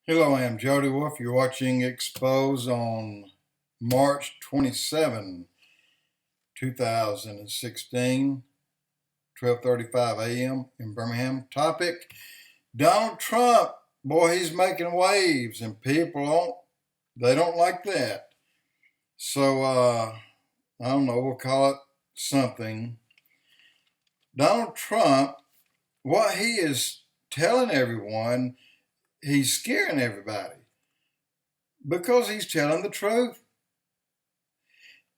Hello, I am Jody Wolf. You're watching Expoz on March 27, 2016, 12:35 a.m. in Birmingham. Topic, Donald Trump. Boy, he's making waves and they don't like that. So, I don't know, we'll call it something. Donald Trump, what he is telling everyone, he's scaring everybody because he's telling the truth.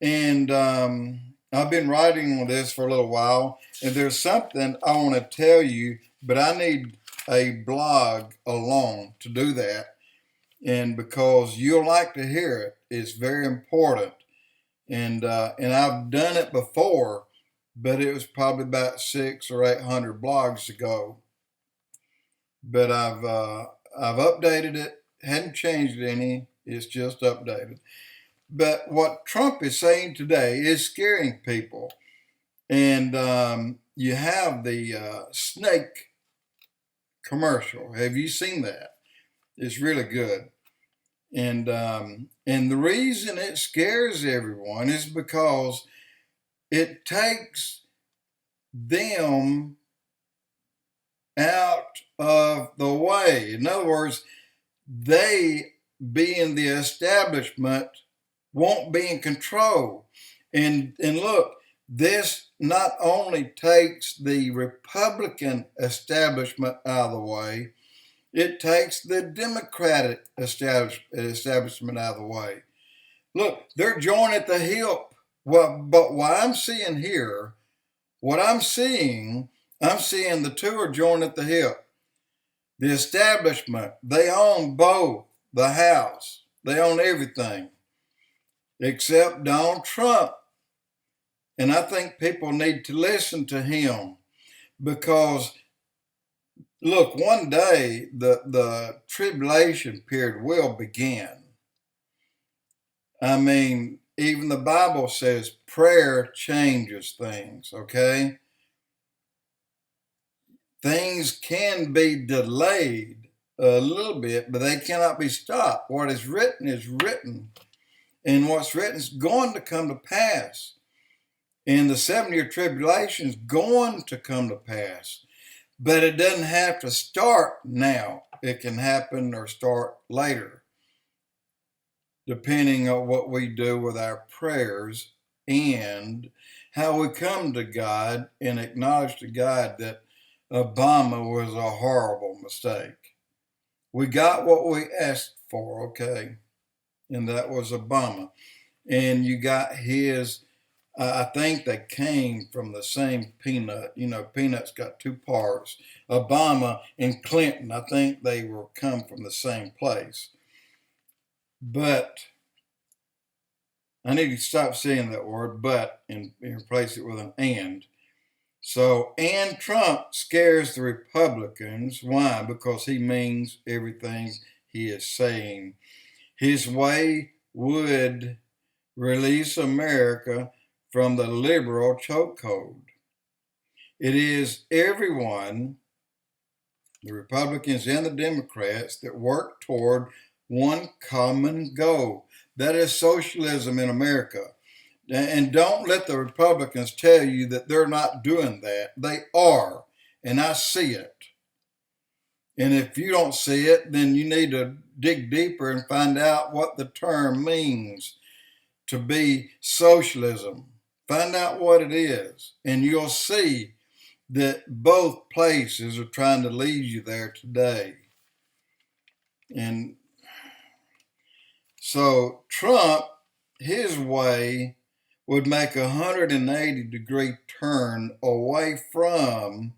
And I've been writing on this for a little while, and there's something I want to tell you, but I need a blog alone to do that. And because you'll like to hear it, it's very important. And I've done it before, but it was probably about 600 or 800 blogs ago. But I've updated it, hadn't changed any. It's just updated. But what Trump is saying today is scaring people. And you have the snake commercial. Have you seen that? It's really good. And the reason it scares everyone is because it takes them out of the way. In other words, they, being the establishment, won't be in control. And look, this not only takes the Republican establishment out of the way, it takes the Democratic establishment out of the way. Look, they're joined at the hip. Well, but what I'm seeing here, I'm seeing the two are joined at the hip. The establishment, they own both the House. They own everything except Donald Trump. And I think people need to listen to him because, look, one day the tribulation period will begin. I mean, even the Bible says prayer changes things, okay? Things can be delayed a little bit, but they cannot be stopped. What is written is written. And what's written is going to come to pass. And the 7-year tribulation is going to come to pass. But it doesn't have to start now. It can happen or start later, depending on what we do with our prayers and how we come to God and acknowledge to God that Obama was a horrible mistake. We got what we asked for, okay? And that was Obama. And you got his, I think they came from the same peanut. You know, peanuts got two parts. Obama and Clinton, I think they were come from the same place. But I need to stop saying that word but and replace it with an and. So, and Trump scares the Republicans. Why? Because he means everything he is saying. His way would release America from the liberal chokehold. It is everyone, the Republicans and the Democrats, that work toward one common goal. That is socialism in America. And don't let the Republicans tell you that they're not doing that. They are, and I see it. And if you don't see it, then you need to dig deeper and find out what the term means to be socialism. Find out what it is, and you'll see that both places are trying to lead you there today. And so Trump, his way would make a 180-degree turn away from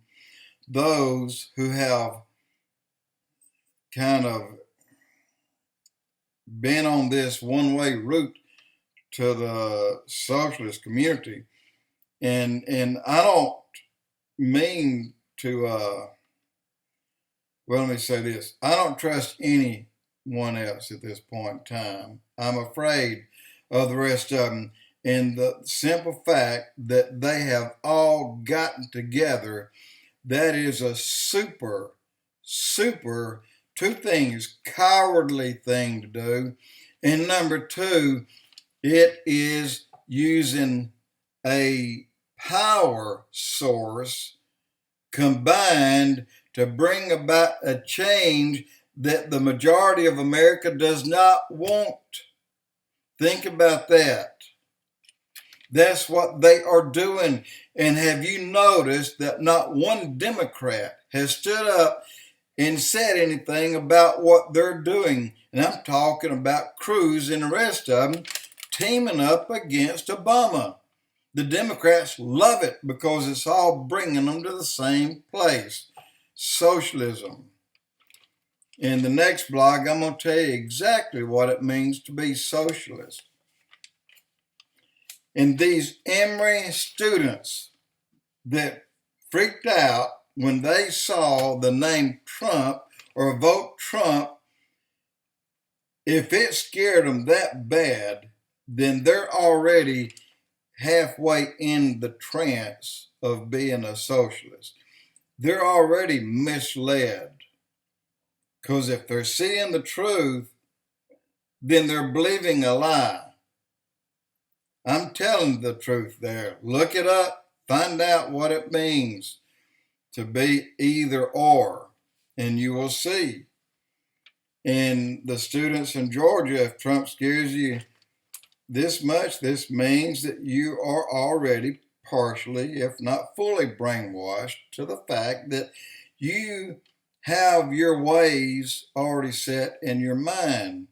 those who have kind of been on this one-way route to the socialist community. And I don't mean to, well, let me say this. I don't trust anyone else at this point in time. I'm afraid of the rest of them. And the simple fact that they have all gotten together, that is a super two things, cowardly thing to do. And number two, it is using a power source combined to bring about a change that the majority of America does not want. Think about that. That's what they are doing. And have you noticed that not one Democrat has stood up and said anything about what they're doing? And I'm talking about Cruz and the rest of them teaming up against Obama. The Democrats love it because it's all bringing them to the same place, socialism. In the next blog, I'm going to tell you exactly what it means to be socialist. And these EMORY students that freaked out when they saw the name Trump or vote Trump, if it scared them that bad, then they're already halfway in the trance of being a socialist. They're already misled. Because if they're seeing the truth, then they're believing a lie. I'm telling the truth there. Look it up. Find out what it means to be either or, and you will see. And the students in Georgia, if Trump scares you this much, this means that you are already partially, if not fully, brainwashed to the fact that you have your ways already set in your mind.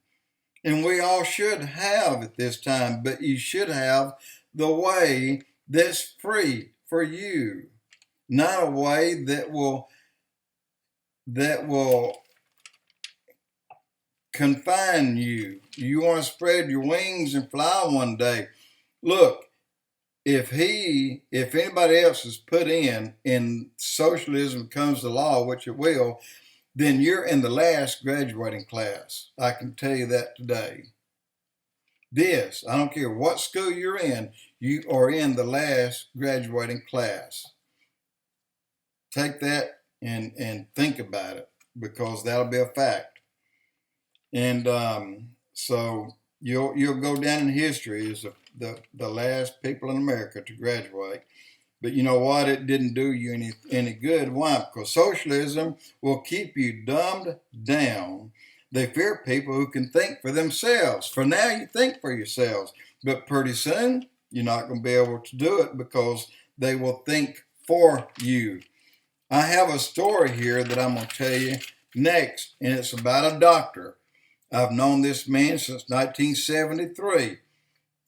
And we all should have at this time, but you should have the way that's free for you, not a way that will confine you. You want to spread your wings and fly one day. Look, if anybody else is put in socialism comes to law, which it will, then you're in the last graduating class. I can tell you that today. I don't care what school you're in, you are in the last graduating class. Take that and think about it, because that'll be a fact. And so you'll go down in history as the last people in America to graduate. But you know what? It didn't do you any good. Why? Because socialism will keep you dumbed down. They fear people who can think for themselves. For now, you think for yourselves. But pretty soon, you're not going to be able to do it because they will think for you. I have a story here that I'm going to tell you next, and it's about a doctor. I've known this man since 1973.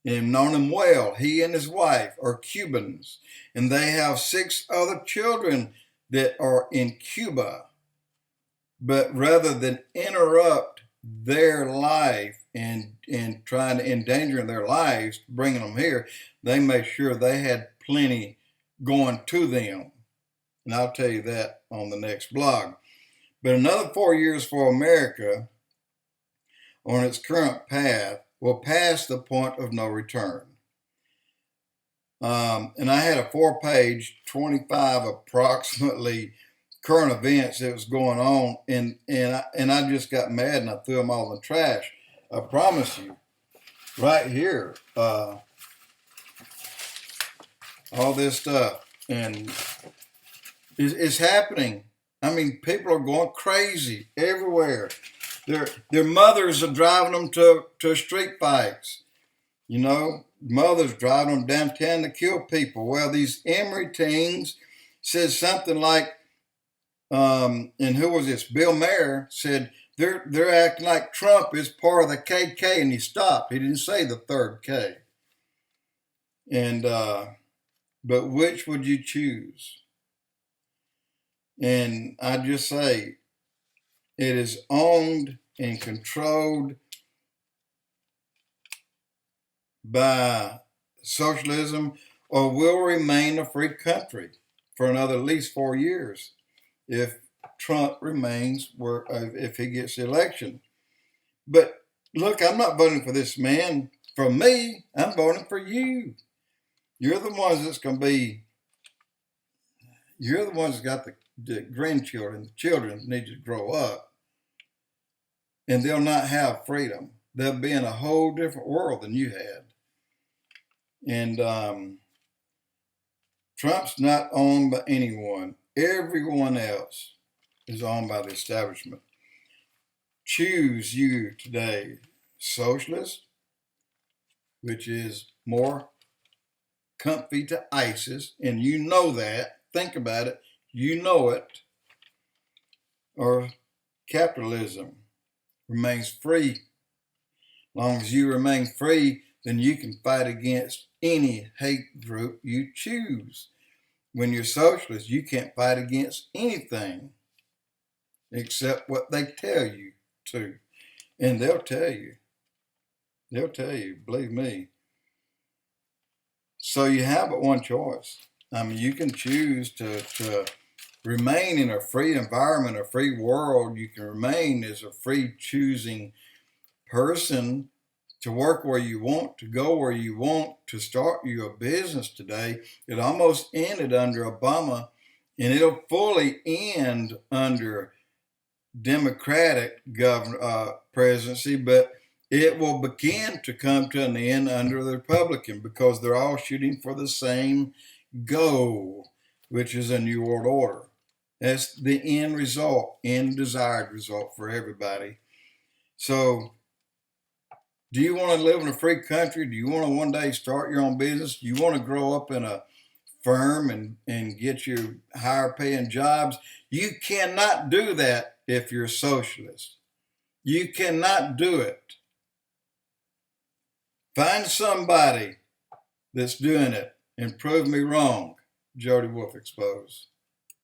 And known him well. He and his wife are Cubans, and they have 6 other children that are in Cuba. But rather than interrupt their life and trying to endanger their lives, bringing them here, they made sure they had plenty going to them. And I'll tell you that on the next blog. But another 4 years for America on its current path will pass the point of no return. And I had a 4-page, 25 approximately current events that was going on, and I just got mad and I threw them all in the trash. I promise you, right here, all this stuff, and it's happening. I mean, people are going crazy everywhere. Their mothers are driving them to street fights. You know, mothers driving them downtown to kill people. Well, these EMORY teens said something like, and who was this? Bill Maher said they're acting like Trump is part of the KK, and he stopped. He didn't say the third K. And but which would you choose? And I just say, it is owned and controlled by socialism, or will remain a free country for another at least 4 years if Trump remains, if he gets the election. But look, I'm not voting for this man. For me, I'm voting for you. You're the ones that's going to be, you're the ones that got the grandchildren, the children need to grow up. and they'll not have freedom. They'll be in a whole different world than you had. And Trump's not owned by anyone. Everyone else is owned by the establishment. Choose you today, socialist, which is more comfy to ISIS, and you know that. Think about it. You know it. Or capitalism remains free. As long as you remain free, then you can fight against any hate group you choose. When you're socialist, you can't fight against anything except what they tell you to. And they'll tell you. They'll tell you, believe me. So you have but one choice. I mean, you can choose to remain in a free environment, a free world. You can remain as a free choosing person to work where you want, to go where you want, to start you a business today. It almost ended under Obama, and it'll fully end under Democratic presidency, but it will begin to come to an end under the Republican, because they're all shooting for the same goal, which is a new world order. That's the end result, end desired result for everybody. So, do you want to live in a free country? Do you want to one day start your own business? Do you want to grow up in a firm and get you higher paying jobs? You cannot do that if you're a socialist. You cannot do it. Find somebody that's doing it and prove me wrong. Jody Wolf Expoz.